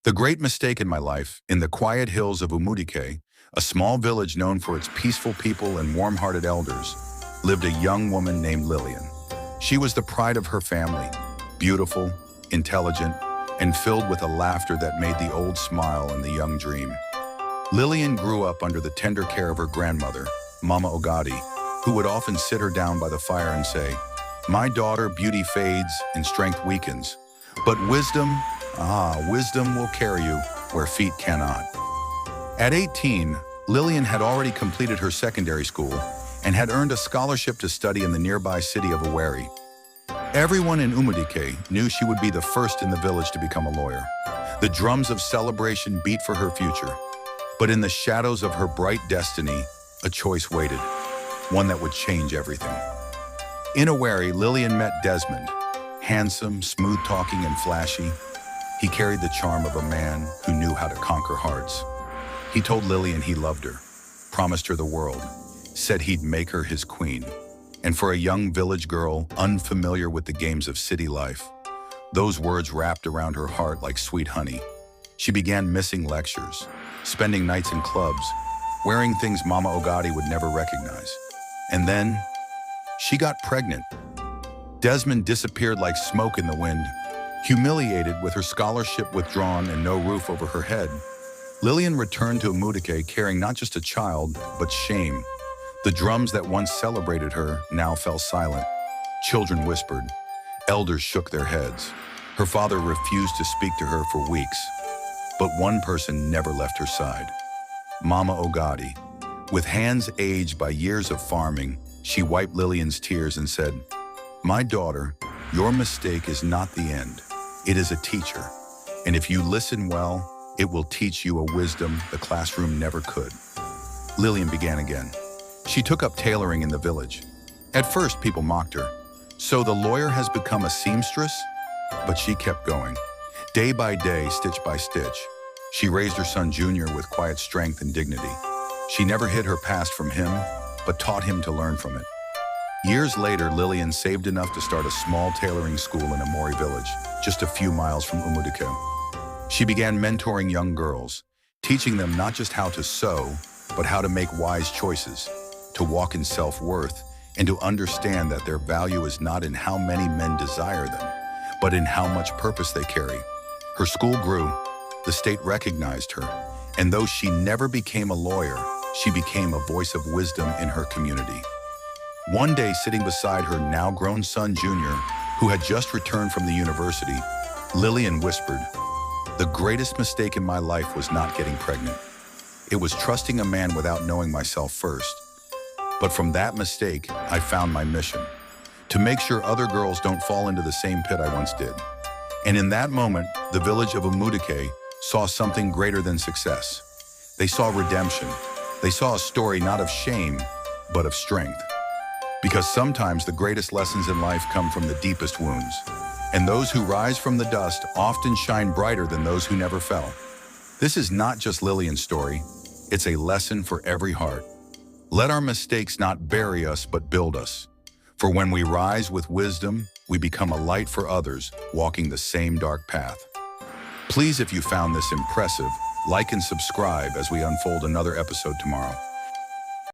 The great mistake in my life, in the quiet hills of Umudike, a small village known for its peaceful people and warm-hearted elders, lived a young woman named Lilian. She was the pride of her family, beautiful, intelligent, and filled with a laughter that made the old smile and the young dream. Lilian grew up under the tender care of her grandmother, Mama Ogadi, who would often sit her down by the fire and say, "My daughter, beauty fades and strength weakens, but wisdom will carry you where feet cannot." At 18, Lilian had already completed her secondary school and had earned a scholarship to study in the nearby city of Owerri. Everyone in Umudike knew she would be the first in the village to become a lawyer. The drums of celebration beat for her future. But in the shadows of her bright destiny, a choice waited, one that would change everything. In Owerri, Lilian met Desmond, handsome, smooth-talking, and flashy. He carried the charm of a man who knew how to conquer hearts. He told Lilian he loved her, promised her the world, said he'd make her his queen. And for a young village girl unfamiliar with the games of city life, those words wrapped around her heart like sweet honey. She began missing lectures, spending nights in clubs, wearing things Mama Ogadi would never recognize. And then, she got pregnant. Desmond disappeared like smoke in the wind. Humiliated with her scholarship withdrawn and no roof over her head, Lilian returned to Umudike carrying not just a child, but shame. The drums that once celebrated her now fell silent. Children whispered. Elders shook their heads. Her father refused to speak to her for weeks. But one person never left her side. Mama Ogadi. With hands aged by years of farming, she wiped Lilian's tears and said, "My daughter, your mistake is not the end. It is a teacher. And if you listen well, it will teach you a wisdom the classroom never could." Lilian began again. She took up tailoring in the village. At first, people mocked her. So the lawyer has become a seamstress? But she kept going. Day by day, stitch by stitch. She raised her son Junior with quiet strength and dignity. She never hid her past from him, but taught him to learn from it. Years later, Lilian saved enough to start a small tailoring school in Amori village, just a few miles from Umudike. She began mentoring young girls, teaching them not just how to sew, but how to make wise choices, to walk in self-worth, and to understand that their value is not in how many men desire them, but in how much purpose they carry. Her school grew, the state recognized her, and though she never became a lawyer, she became a voice of wisdom in her community. One day, sitting beside her now-grown son Junior, who had just returned from the university, Lilian whispered, "The greatest mistake in my life was not getting pregnant. It was trusting a man without knowing myself first. But from that mistake, I found my mission, to make sure other girls don't fall into the same pit I once did." And in that moment, the village of Umudike saw something greater than success. They saw redemption. They saw a story not of shame, but of strength. Because sometimes the greatest lessons in life come from the deepest wounds. And those who rise from the dust often shine brighter than those who never fell. This is not just Lilian's story. It's a lesson for every heart. Let our mistakes not bury us, but build us. For when we rise with wisdom, we become a light for others walking the same dark path. Please, if you found this impressive, like and subscribe as we unfold another episode tomorrow.